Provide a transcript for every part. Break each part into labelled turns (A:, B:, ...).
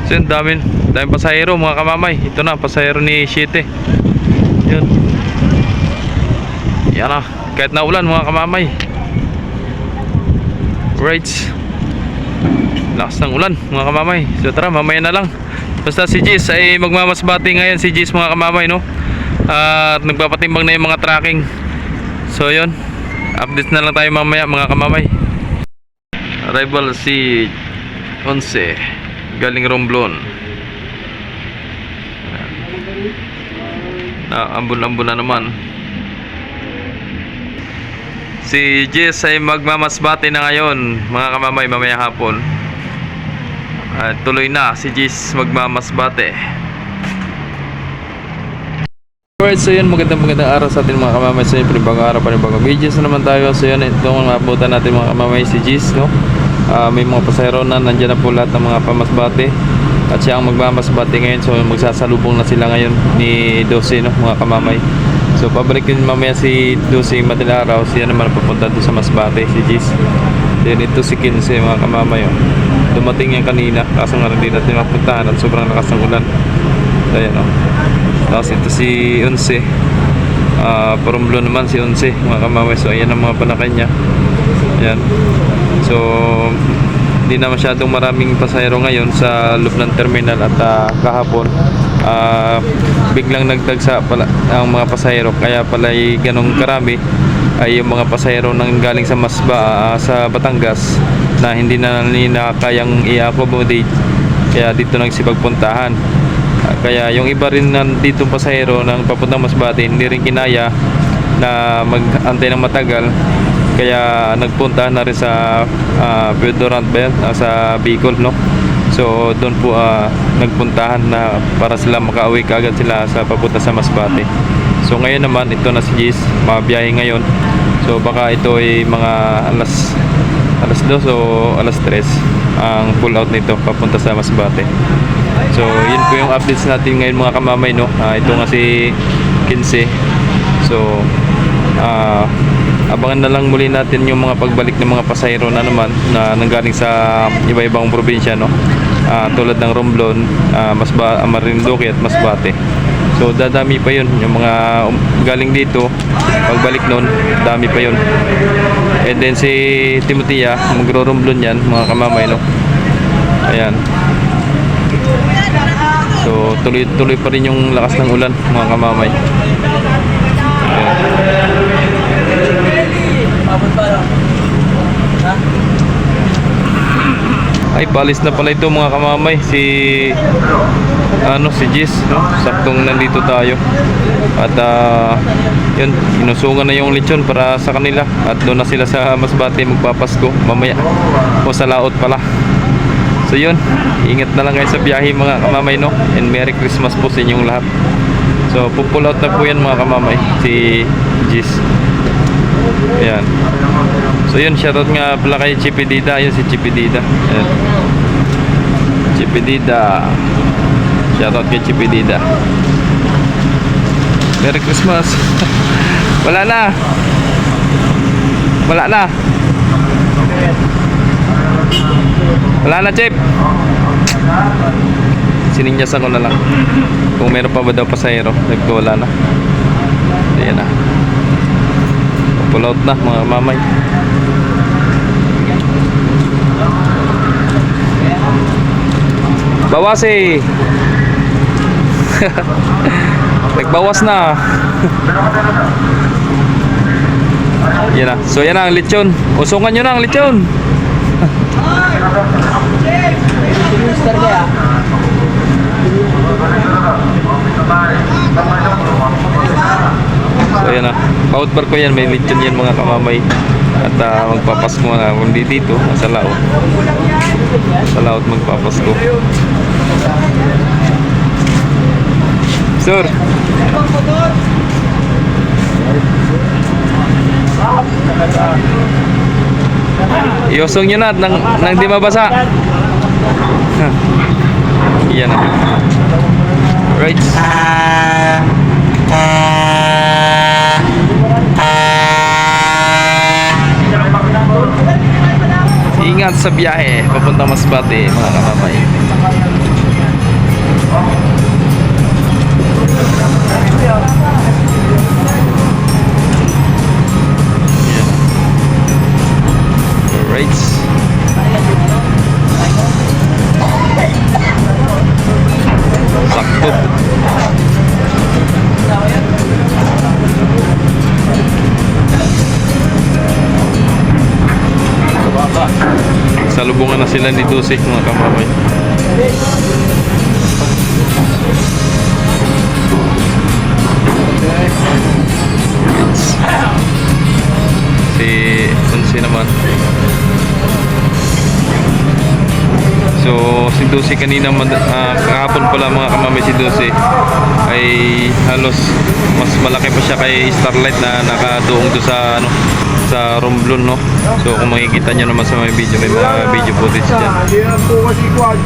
A: So yun, daming pasahero mga kamamay. Ito na, pasahero ni Siete. Yun. Yan na, kahit na ulan mga kamamay. Right. Lakas ng ulan mga kamamay. So tara, mamaya na lang. Basta si Jis ay magmamasbati ngayon, si Jis mga kamamay, no? At nagpapatimbang na yung mga tracking. So yun, update na lang tayo mamaya mga kamamay. Arrival si 11 galing Romblon. Ambon-ambon na naman. Si Jess ay magmamasbate na ngayon mga kamamay, mamaya hapon. Tuloy na si Jess magmamasbate. Alright, so yun, magandang araw sa atin mga kamamay. So yun, panibagong araw, panibagong videos na naman tayo. So yun, ito ang abutan natin mga kamamay, si Jess, no? May mga pasahero na, nandyan na po lahat ng mga pamasbate. At siya ang magmamasbate ngayon. So magsasalubong na sila ngayon ni 12, no, mga kamamay. So pabalik din mamaya si 12 madaling araw. Siya naman papunta doon sa Masbate, si Jis. Then ito si 15 mga kamamay, oh. Dumating yan kanina, kaso nga hindi natin mapuntahan at sobrang lakas ng ulan. Ayan, oh. Tapos ito si 11, Parumblo naman si 11 mga kamamay. So ayan ang mga panakay niya. Ayan. So hindi na masyadong maraming pasahero ngayon sa loob ng terminal. At kahapon biglang nagdagsa pala ang mga pasahero, kaya pala ganong karami ay yung mga pasahero nang galing sa sa Batangas na hindi na nila kayang i-accommodate, kaya dito nagsipagpuntahan. Kaya yung iba rin dito pasahero nang papuntang Masbate hindi rin kinaya na mag-antay ng matagal, kaya nagpunta na rin sa Pedorant sa Bicol, no? So doon po nagpuntahan na para sila makauwi kaagad sila sa papunta sa Masbate. So ngayon naman ito na si Jis, mabiyahe ngayon. So baka ito ay mga alas 2 o alas 3 ang pull out nito papunta sa Masbate. So yun po yung updates natin ngayon mga kamamay, no? Ito nga si 15. So abangan na lang muli natin yung mga pagbalik ng mga pasahero na naman na nanggaling sa iba-ibang probinsya, no? Tulad ng Romblon, Marinduque at Masbate. So dadami pa yun yung mga galing dito, pagbalik nun dami pa yun. And then si Timotea magro-Romblon yan mga kamamay, no? Ayan. So tuloy pa rin yung lakas ng ulan mga kamamay. Ayan. Ay, palis na pala ito mga kamamay, si Jis, no? Saktong nandito tayo. At yun, inusungan na yung lechon para sa kanila. At doon na sila sa Masbate magpapasko mamaya, o sa laot pala. So yun, ingat na lang kayo sa biyahe mga kamamay, no? And Merry Christmas po sa inyong lahat. So pull out na po yan mga kamamay, si Jis. Ayan. So yun, shoutout nga pala kay Chipidida. Yun si Chipidida. Ayan. Chipidida. Shoutout kay Chipidida. Merry Christmas. Wala na. Wala na. Wala na, Chip. Sininyasan ko na lang kung meron pa ba daw pasahero. Wala na. Ayan na. Pull out na mga mamay. Bawas eh. Nagbawas na. Yan na. So yan na ang lechon. Usungan nyo na ang lechon. So yan na, pa-outbar ko yan, may lechon yan mga kamamay. At magpapasko na, hindi dito, sa laot. Sa laot magpapasko. Sir, iusong nyo na nang di mabasa. Yan na. Right. Ingat sa biyahe papuntang Masbate mga kamamay. Alright. Sakto. Salubungan na sila ni Dusik mga kamamay. Si Unsi naman. So si Dusik kanina kahapon pala mga kamamay, si Dusik ay halos mas malaki pa siya kay Starlight na nakaduong do sa ano, sa Romblon, no. So kung makikita nyo naman sa mga video, may mga video footage dyan.
B: Hindi naman po kasi kuwan.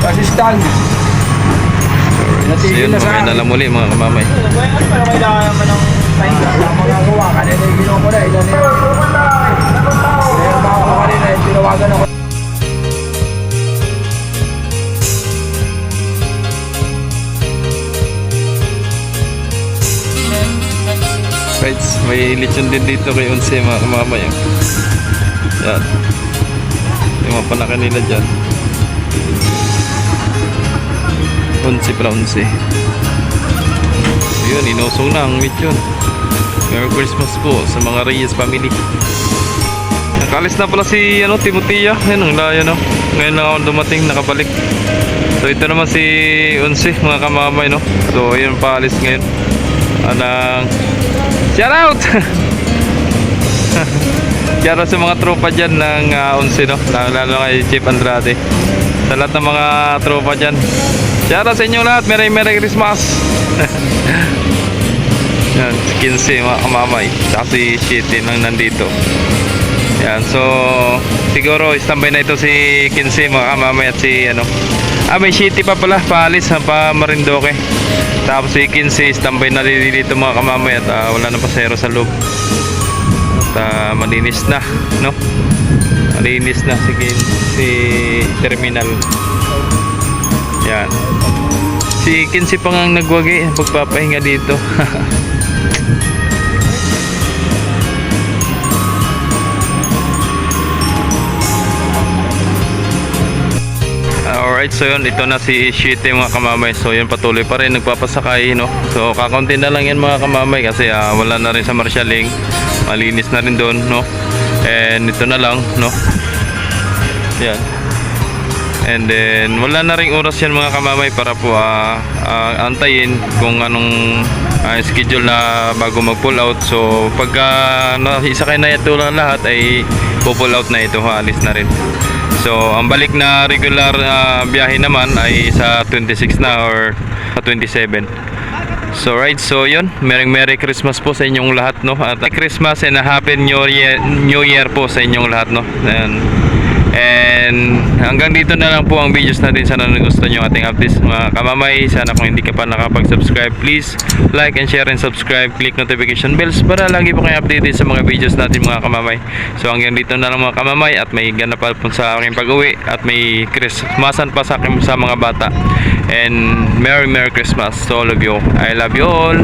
B: Kasi stand.
A: So yun, mamaya na lang muli mga kamamay.
B: Pero kailangan naman ng time. Tama nga gawa. Kanina yung ginawa ko na. Ilan yun. Kaya mga ko kanina, tinawagan ako.
A: Right, may lechon din dito kay Unse mga kamamay. Yan. Yung mga panaka nila dyan. Unse pala, Unse. So yun, inusong na ang lechon. Merry Christmas po sa mga Reyes family. Nakalis na pala si Timotea. Yan, ang layo, no. Ngayon lang ako dumating, nakabalik. So ito naman si Unse mga kamamay, no. So yun, paalis ngayon. Anang shout out! Shout out sa mga tropa dyan ng Unse, no? Lalo kay Chief Andrade. Sa lahat ng mga tropa dyan, shout out sa inyong lahat. Merry Christmas! Yan, si 15 mga kamamay. Saka si Shitty nang nandito. Yan, so siguro standby na ito si 15 mga kamamay at si may Shitty pa pala, paalis pa Marindoque. Tapos si 15 standby na dito mga kamamay at wala na pasero sa loob. At malinis na, no? Malinis na si terminal. Yan. Si 15 pa nga nagwagi, pagpapahinga dito. Alright, so yun, ito na si Shitty mga kamamay. So yun, patuloy pa rin nagpapasakay, no. So kakaunti na lang yan mga kamamay kasi wala na rin sa marshaling. Malinis na rin doon, no. And ito na lang, no. Yan. And then wala na ring oras yan mga kamamay para po antayin kung anong schedule na bago mag pull out. So pagka isakay na ito lang lahat ay pull out na ito, alis na rin. So ang balik na regular biyahe naman ay sa 26 na or sa 27. So right, so yun, Merry Christmas po sa inyong lahat, no. At Christmas and a Happy New Year po sa inyong lahat, no. And hanggang dito na lang po ang videos natin. Sana nagustuhan nyo ating updates mga kamamay. Sana kung hindi ka pa nakapag-subscribe, please like and share and subscribe. Click notification bells para lagi po kayo updated sa mga videos natin mga kamamay. So hanggang dito na lang mga kamamay. At may ganap pa po sa aking pag-uwi. At may Christmasan pa sa mga bata. And Merry Christmas to all of you. I love you all.